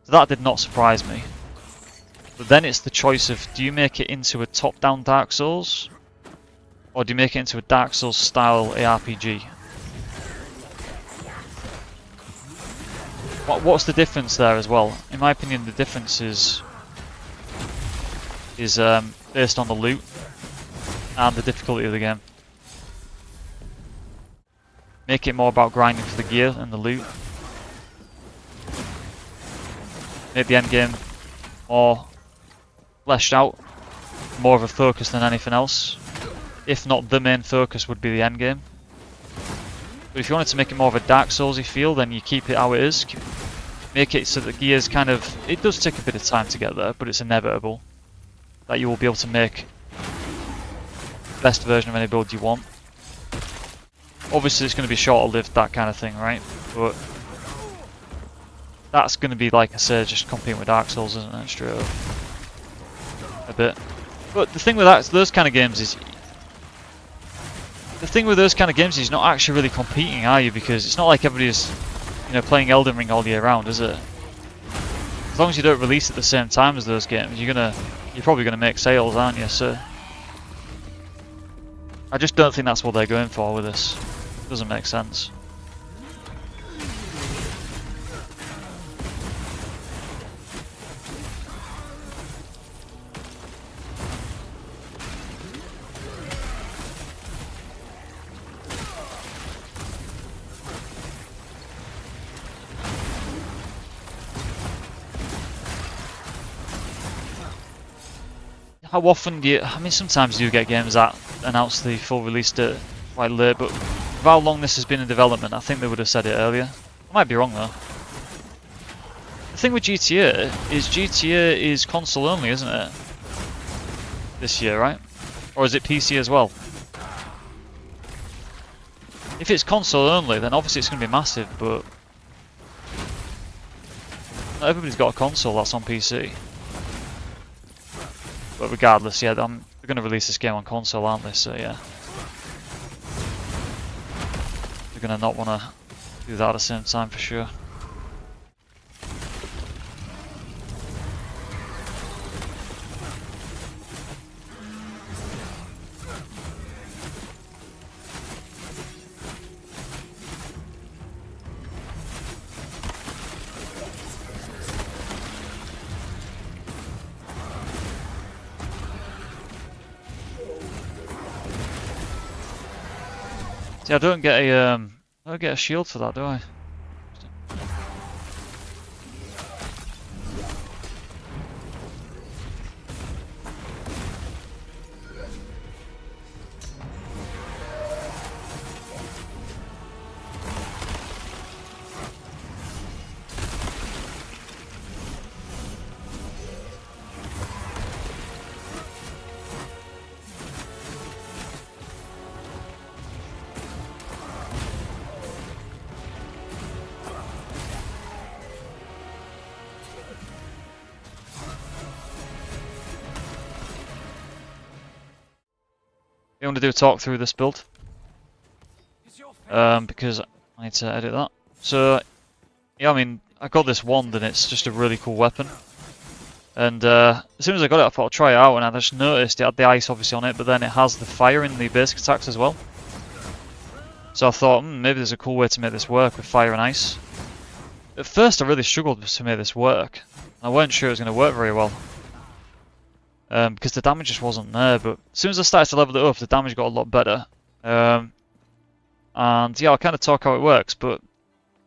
So that did not surprise me. But then it's the choice of, do you make it into a top-down Dark Souls? Or do you make it into a Dark Souls style ARPG? What's the difference there as well? In my opinion, the difference is based on the loot and the difficulty of the game. Make it more about grinding for the gear and the loot. Make the end game more fleshed out, more of a focus than anything else. If not, the main focus would be the end game. But if you wanted to make it more of a Dark Soulsy feel, then you keep it how it is. Make it so that the gears kind of... It does take a bit of time to get there, but it's inevitable that you will be able to make the best version of any build you want. Obviously it's going to be shorter-lived, that kind of thing, right? But that's going to be, like I said, just competing with Dark Souls, isn't it? Straight up. A bit. But the thing with those kind of games is... The thing with those kind of games is you're not actually really competing, are you? Because it's not like everybody's, you know, playing Elden Ring all year round, is it? As long as you don't release at the same time as those games, you're probably gonna make sales, aren't you? So I just don't think that's what they're going for with this. Doesn't make sense. How often do you... I mean, sometimes you get games that announce the full release date quite late, but with how long this has been in development, I think they would have said it earlier. I might be wrong though. The thing with GTA is console only, isn't it? This year, right? Or is it PC as well? If it's console only, then obviously it's going to be massive, but not everybody's got a console that's on PC. But regardless, yeah, they're going to release this game on console, aren't they? So yeah, they're going to not want to do that at the same time for sure. See, I don't get a shield for that, do I? You want to do a talk through this build? Because I need to edit that. So, yeah, I mean, I got this wand and it's just a really cool weapon. And as soon as I got it, I thought I'll try it out, and I just noticed it had the ice obviously on it, but then it has the fire in the basic attacks as well. So I thought, maybe there's a cool way to make this work with fire and ice. At first I really struggled to make this work. I weren't sure it was going to work very well. Because the damage just wasn't there, but as soon as I started to level it up, the damage got a lot better. And yeah, I'll kind of talk how it works, but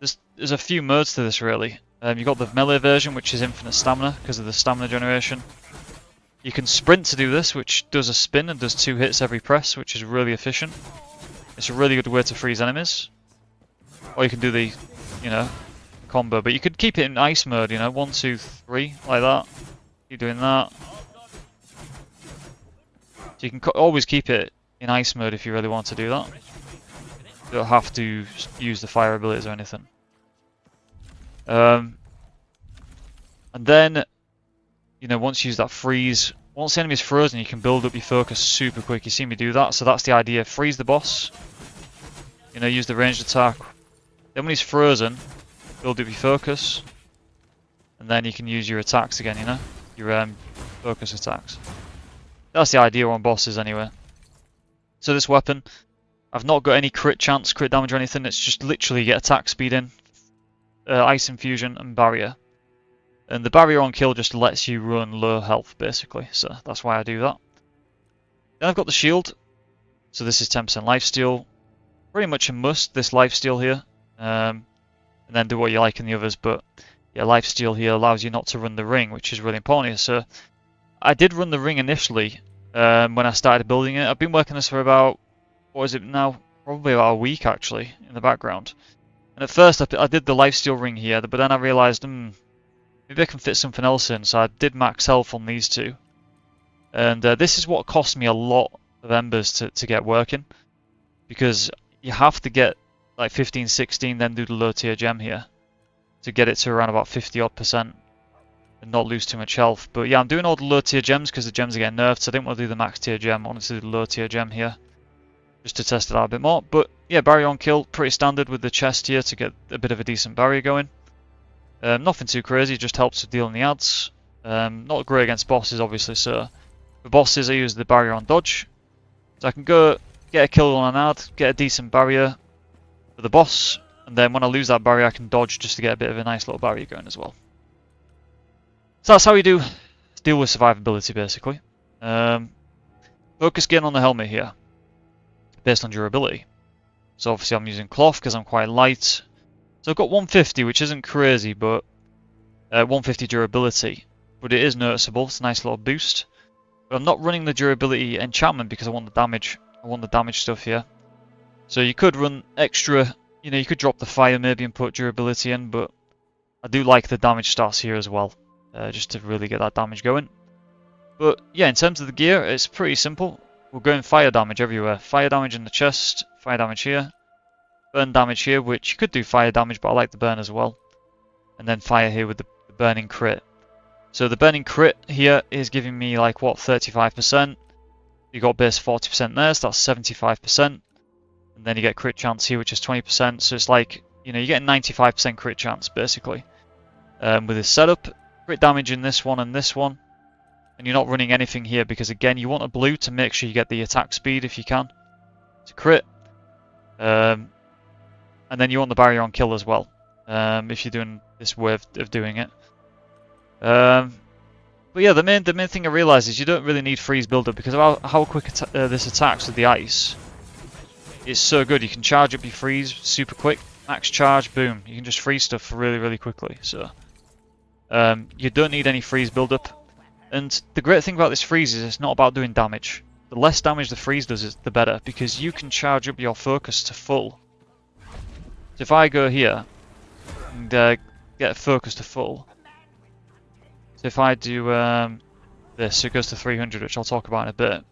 there's a few modes to this really. You've got the melee version, which is infinite stamina because of the stamina generation. You can sprint to do this, which does a spin and does 2 hits every press, which is really efficient. It's a really good way to freeze enemies. Or you can do the, you know, combo, but you could keep it in ice mode, you know, 1, 2, 3, like that. Keep doing that. So you can always keep it in ice mode if you really want to do that. You don't have to use the fire abilities or anything. And then, you know, once you use that freeze, once the enemy's frozen, you can build up your focus super quick. You see me do that, so that's the idea. Freeze the boss, you know, use the ranged attack. Then when he's frozen, build up your focus. and then you can use your attacks again, you know? Your focus attacks. That's the idea on bosses anyway. So this weapon, I've not got any crit chance, crit damage or anything, it's just literally get attack speed in, ice infusion and barrier. And the barrier on kill just lets you run low health basically, so that's why I do that. Then I've got the shield, so this is 10% lifesteal. Pretty much a must, this lifesteal here. And then do what you like in the others, but yeah, lifesteal here allows you not to run the ring, which is really important here. So I did run the ring initially when I started building it. I've been working this for about, what is it now? Probably about a week actually, in the background. And at first I did the lifesteal ring here, but then I realised, maybe I can fit something else in, so I did max health on these two. And this is what cost me a lot of embers to get working, because you have to get like 15, 16, then do the low tier gem here to get it to around about 50 odd % and not lose too much health. But yeah, I'm doing all the low tier gems because the gems are getting nerfed, so I didn't want to do the max tier gem. I wanted to do the low tier gem here just to test it out a bit more. But yeah, barrier on kill, pretty standard with the chest here to get a bit of a decent barrier going. Nothing too crazy, just helps with dealing the ads. Not great against bosses obviously, so for bosses I use the barrier on dodge. So I can go get a kill on an ad, get a decent barrier for the boss, and then when I lose that barrier I can dodge just to get a bit of a nice little barrier going as well. So that's how we deal with survivability basically. Focus gain on the helmet here, based on durability. So obviously I'm using cloth because I'm quite light. So I've got 150, which isn't crazy, but 150 durability. But it is noticeable, it's a nice little boost. But I'm not running the durability enchantment because I want the damage. I want the damage stuff here. So you could run extra, you know, you could drop the fire maybe and put durability in, but I do like the damage stats here as well, just to really get that damage going. But yeah, in terms of the gear, it's pretty simple. We're going fire damage everywhere. Fire damage in the chest, fire damage here, burn damage here, which you could do fire damage, but I like the burn as well. And then fire here with the burning crit. So the burning crit here is giving me like, what, 35%. You got base 40% there, so that's 75%. And then you get crit chance here, which is 20%. So it's like, you know, you get 95% crit chance, basically. With this setup, crit damage in this one and this one. And you're not running anything here, because again, you want a blue to make sure you get the attack speed if you can. To crit. And then you want the barrier on kill as well, if you're doing this way of doing it. But yeah, the main thing I realised is you don't really need freeze buildup because of how quick this attacks with the ice. It's so good. You can charge up your freeze super quick, max charge, boom. You can just freeze stuff really, really quickly. So you don't need any freeze buildup. And the great thing about this freeze is it's not about doing damage. The less damage the freeze does, the better, because you can charge up your focus to full. So if I go here and get focus to full. So if I do this, it goes to 300, which I'll talk about in a bit.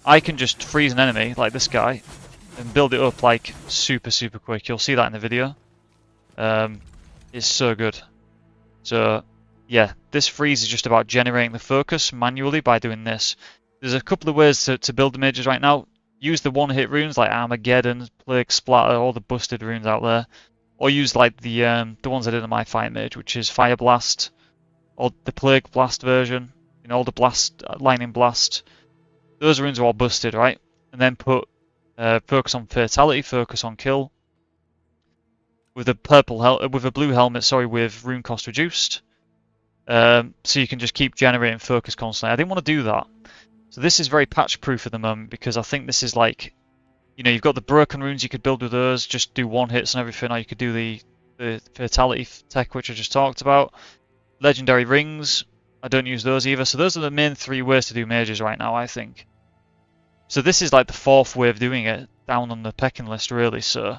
I can just freeze an enemy, like this guy, and build it up like super, super quick. You'll see that in the video. It's so good. So yeah, this freeze is just about generating the focus manually by doing this. There's a couple of ways to build the mages right now. Use the one-hit runes like Armageddon, Plague Splatter, all the busted runes out there. Or use like the ones I did in my Fire Mage, which is Fire Blast, or the Plague Blast version, you know, all the Blast, Lightning Blast. Those runes are all busted, right? And then put focus on Fatality, focus on Kill, with a with a blue helmet, sorry, with rune cost reduced. So you can just keep generating focus constantly. I didn't want to do that. So this is very patch proof at the moment, because I think this is like, you know, you've got the broken runes you could build with those, just do one hits and everything, or you could do the Fatality tech, which I just talked about. Legendary rings, I don't use those either. So those are the main three ways to do mages right now, I think. So this is like the fourth way of doing it, down on the pecking list really. So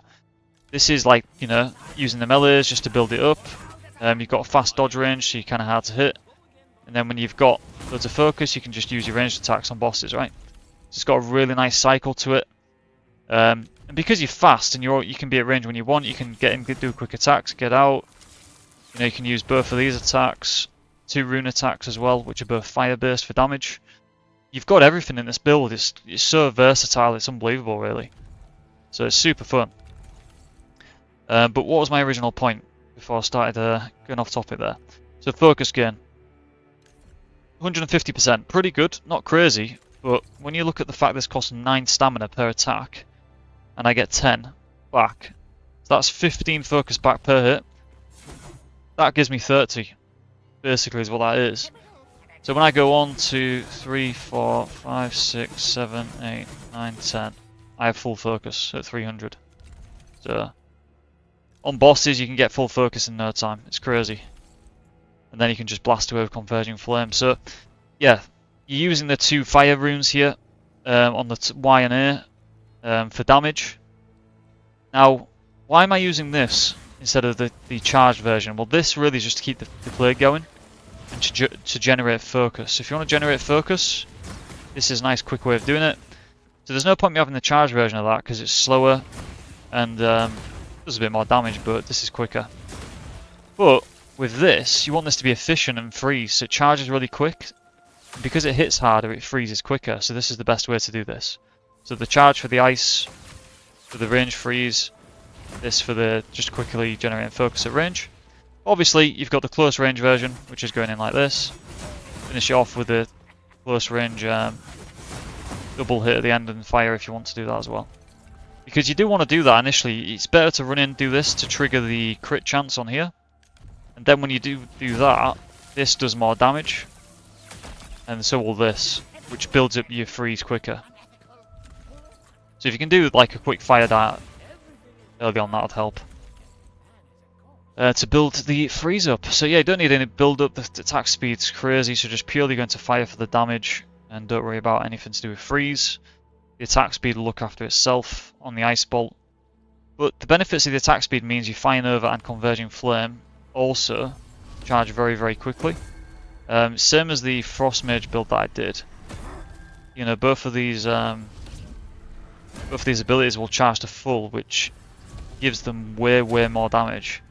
this is like, you know, using the melees just to build it up. You've got a fast dodge range, so you're kind of hard to hit. And then when you've got loads of focus, you can just use your ranged attacks on bosses, right? So it's got a really nice cycle to it. And because you're fast and you can be at range when you want, you can get in, do quick attacks, get out. You know, you can use both of these attacks, 2 rune attacks as well, which are both fire based for damage. You've got everything in this build. It's so versatile, it's unbelievable, really. So it's super fun. But what was my original point before I started going off topic there? So focus gain. 150%. Pretty good. Not crazy. But when you look at the fact this costs 9 stamina per attack, and I get 10 back, so that's 15 focus back per hit. That gives me 30. Basically is what that is. So when I go on to 3, 4, 5, 6, 7, 8, 9, 10, I have full focus at 300. So on bosses you can get full focus in no time. It's crazy. And then you can just blast away with Converging Flame. So yeah, you're using the 2 fire runes here on the Y and A for damage. Now, why am I using this instead of the charged version? Well, this really is just to keep the plague going and to generate focus. If you want to generate focus, this is a nice quick way of doing it. So there's no point in me having the charged version of that because it's slower and does a bit more damage, but this is quicker. But with this, you want this to be efficient and freeze, so it charges really quick. And because it hits harder, it freezes quicker, so this is the best way to do this. So the charge for the ice, for the range freeze, this for the just quickly generating focus at range. Obviously, you've got the close range version, which is going in like this. Finish it off with the close range double hit at the end and fire if you want to do that as well. Because you do want to do that initially, it's better to run in and do this to trigger the crit chance on here. And then when you do that, this does more damage. And so will this, which builds up your freeze quicker. So if you can do like a quick fire dart early on, that would help. To build the freeze up. So yeah, you don't need any build up, the attack speed's crazy, so just purely going to fire for the damage and don't worry about anything to do with freeze. The attack speed will look after itself on the ice bolt. But the benefits of the attack speed means you Fire Nova and Converging Flame also charge very, very quickly. Same as the Frost Mage build that I did. You know, both of these abilities will charge to full, which gives them way, way more damage.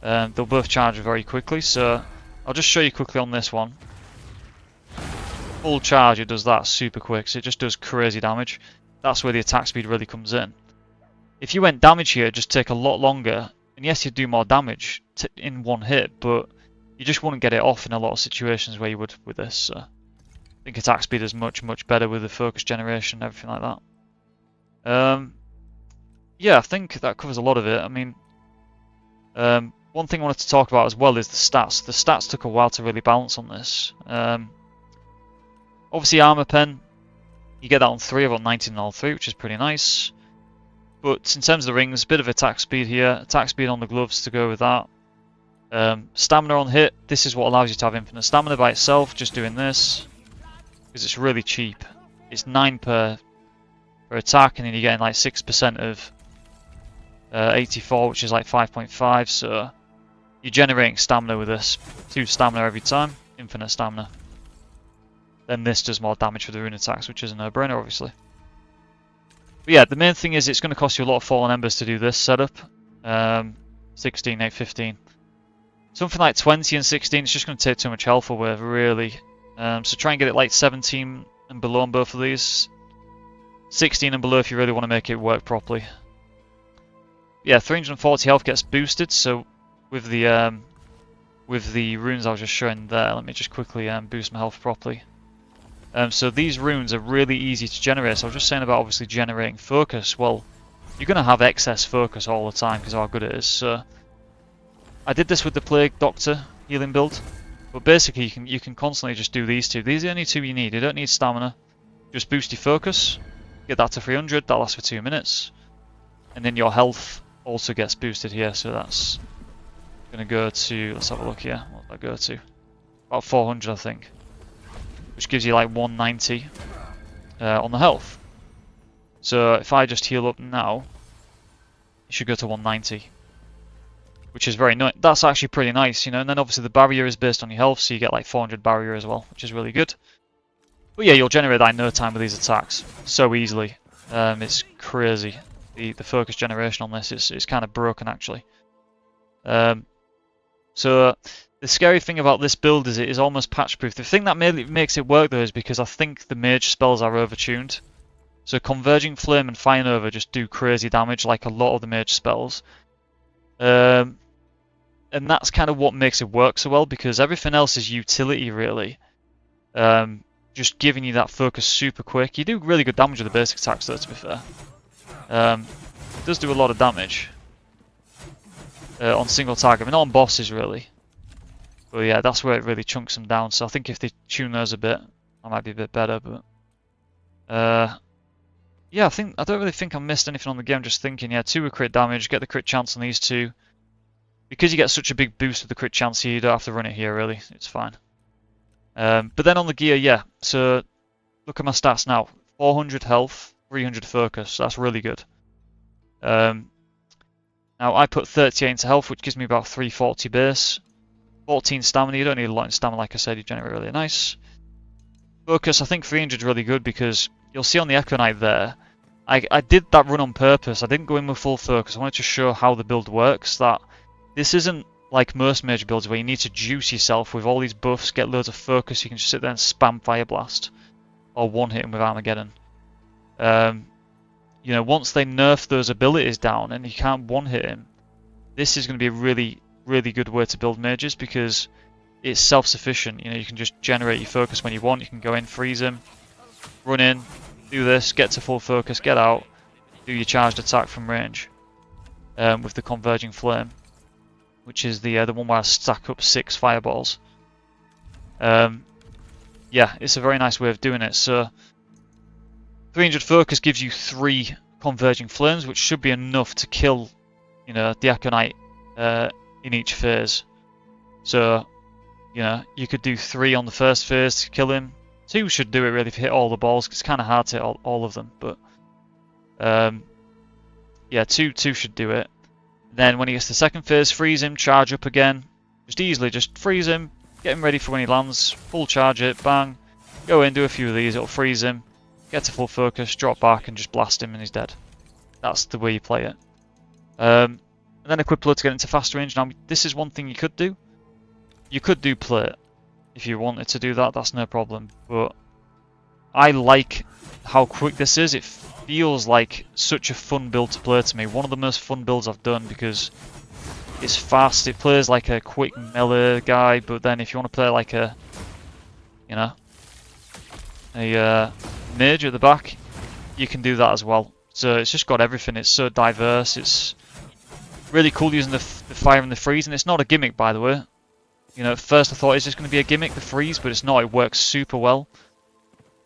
They'll both charge very quickly, so I'll just show you quickly on this one. Full charge, it does that super quick, so it just does crazy damage. That's where the attack speed really comes in. If you went damage here, it'd just take a lot longer, and yes, you'd do more damage in one hit, but you just wouldn't get it off in a lot of situations where you would with this. So I think attack speed is much, much better with the focus generation and everything like that. Yeah, I think that covers a lot of it. I mean, one thing I wanted to talk about as well is the stats. The stats took a while to really balance on this. Obviously, Armor Pen, you get that on 3. I've got 19 on all 3, which is pretty nice. But in terms of the rings, a bit of attack speed here. Attack speed on the gloves to go with that. Stamina on hit. This is what allows you to have infinite stamina by itself, just doing this. Because it's really cheap. It's 9 per attack, and then you're getting like 6% of 84, which is like 5.5, so you're generating stamina with this. 2 stamina every time, infinite stamina. Then this does more damage for the rune attacks, which is a no-brainer, obviously. But yeah, the main thing is it's going to cost you a lot of Fallen Embers to do this setup. 16, 8, 15. Something like 20 and 16 is just going to take too much health away, really. So try and get it like 17 and below on both of these. 16 and below if you really want to make it work properly. Yeah, 340 health gets boosted, so with the runes I was just showing there, let me just quickly boost my health properly. So these runes are really easy to generate. So I was just saying about obviously generating focus. Well, you're going to have excess focus all the time because of how good it is. So I did this with the Plague Doctor healing build, but basically you can constantly just do these 2. These are the only 2 you need. You don't need stamina. Just boost your focus, get that to 300. That lasts for 2 minutes, and then your health also gets boosted here. So that's going to go to, let's have a look here. What did I go to? About 400, I think. Which gives you like 190 on the health. So if I just heal up now, it should go to 190, which is very nice. That's actually pretty nice, you know. And then obviously the barrier is based on your health, so you get like 400 barrier as well, which is really good. But yeah, you'll generate that in no time with these attacks so easily. It's crazy. The focus generation on this is kind of broken actually. So the scary thing about this build is it is almost patch proof. The thing that makes it work though is because I think the mage spells are overtuned. So Converging Flame and Fire Nova just do crazy damage like a lot of the mage spells. And And that's kind of what makes it work so well, because everything else is utility, really. Just giving you that focus super quick. You do really good damage with the basic attacks, though, to be fair. It does do a lot of damage on single target. I mean, not on bosses, really. But yeah, that's where it really chunks them down. So I think if they tune those a bit, that might be a bit better. But yeah, I don't really think I missed anything on the game. Just thinking, yeah, 2 with crit damage, get the crit chance on these 2. Because you get such a big boost with the crit chance here, you don't have to run it here, really. It's fine. But then on the gear, yeah. So look at my stats now. 400 health, 300 focus. That's really good. Now I put 38 into health, which gives me about 340 base. 14 stamina. You don't need a lot in stamina, like I said. You generate really nice. Focus, I think 300 is really good because you'll see on the Echo Knight there, I did that run on purpose. I didn't go in with full focus. I wanted to show how the build works. That this isn't like most mage builds where you need to juice yourself with all these buffs, get loads of focus. You can just sit there and spam Fire Blast or one-hit him with Armageddon. You know, once they nerf those abilities down and you can't one-hit him, this is going to be a really, really good way to build mages because it's self-sufficient. You know, you can just generate your focus when you want. You can go in, freeze him, run in, do this, get to full focus, get out, do your charged attack from range with the Converging Flame, which is the one where I stack up 6 fireballs. Yeah, it's a very nice way of doing it. So 300 focus gives you 3 Converging Flames, which should be enough to kill, you know, the Echo Knight in each phase. So, you know, you could do 3 on the first phase to kill him. 2 should do it really if you hit all the balls, 'cause it's kind of hard to hit all of them. But yeah, 2 should do it. Then when he gets to the second phase, freeze him, charge up again. Just freeze him, get him ready for when he lands, full charge it, bang. Go in, do a few of these, it'll freeze him. Get to full focus, drop back and just blast him and he's dead. That's the way you play it. And then equip load to get into fast range. Now this is one thing you could do. You could do plate if you wanted to do that, that's no problem. But I like how quick this is. It feels like such a fun build to play to me. One of the most fun builds I've done because it's fast. It plays like a quick melee guy, but then if you want to play like a, you know, a mage at the back, you can do that as well. So it's just got everything. It's so diverse. It's really cool using the fire and the freeze, and it's not a gimmick, by the way. You know, at first I thought, is this going to be a gimmick, the freeze? But it's not. It works super well.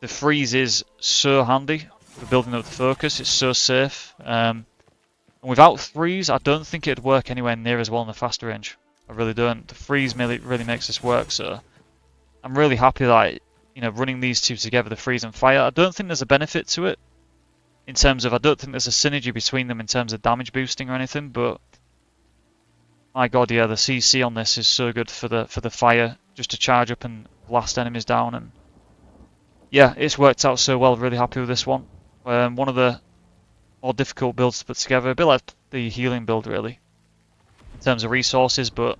The freeze is so handy for building up the focus. It's so safe. And without freeze, I don't think it'd work anywhere near as well in the fast range. I really don't. The freeze really makes this work. So I'm really happy that, you know, running these 2 together, the freeze and fire. I don't think there's a benefit to it in terms of, I don't think there's a synergy between them in terms of damage boosting or anything. But my god, yeah, the CC on this is so good for the fire, just to charge up and blast enemies down. And yeah, it's worked out so well. Really happy with this one. One of the more difficult builds to put together, a bit like the healing build really, in terms of resources, but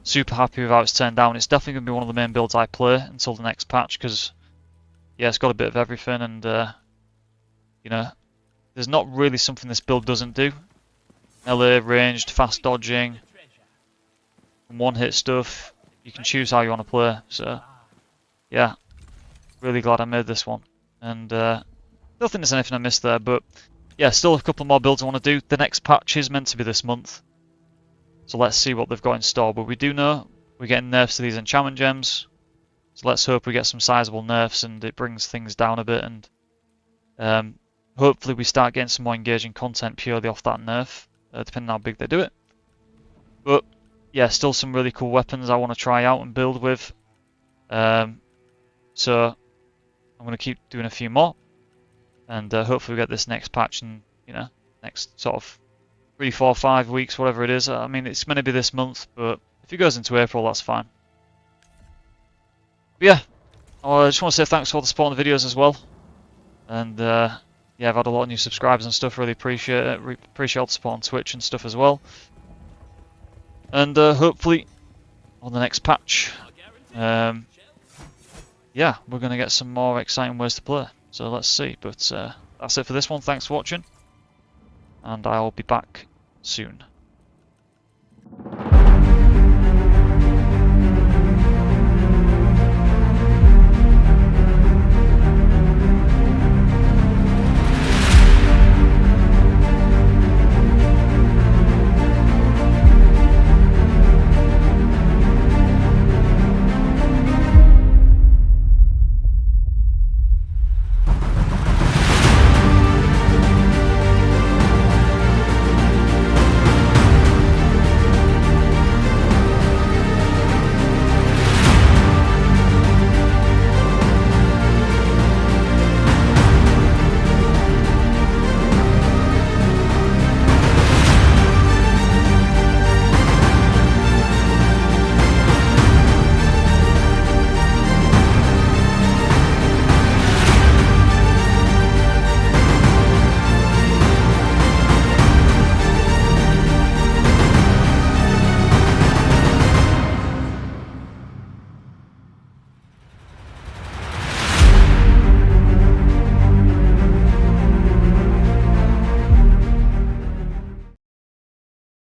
super happy with how it's turned down. It's definitely going to be one of the main builds I play until the next patch, because yeah, it's got a bit of everything, and you know, there's not really something this build doesn't do. Melee, ranged, fast dodging, and one-hit stuff. You can choose how you want to play. So yeah, really glad I made this one. And don't think there's anything I missed there, but yeah, still a couple more builds I want to do. The next patch is meant to be this month, so let's see what they've got in store. But we do know we're getting nerfs to these enchantment gems, so let's hope we get some sizable nerfs and it brings things down a bit, and hopefully we start getting some more engaging content purely off that nerf, depending on how big they do it. But yeah, still some really cool weapons I want to try out and build with. So I'm going to keep doing a few more, and hopefully we get this next patch in, you know, next sort of 3, 4, 5 weeks, whatever it is. I mean, it's meant to be this month, but if it goes into April, that's fine. But yeah, I just want to say thanks for all the support on the videos as well. And yeah, I've had a lot of new subscribers and stuff. Really appreciate it. Appreciate all the support on Twitch and stuff as well. And hopefully on the next patch, yeah, we're going to get some more exciting ways to play. So let's see. But that's it for this one. Thanks for watching, and I'll be back soon.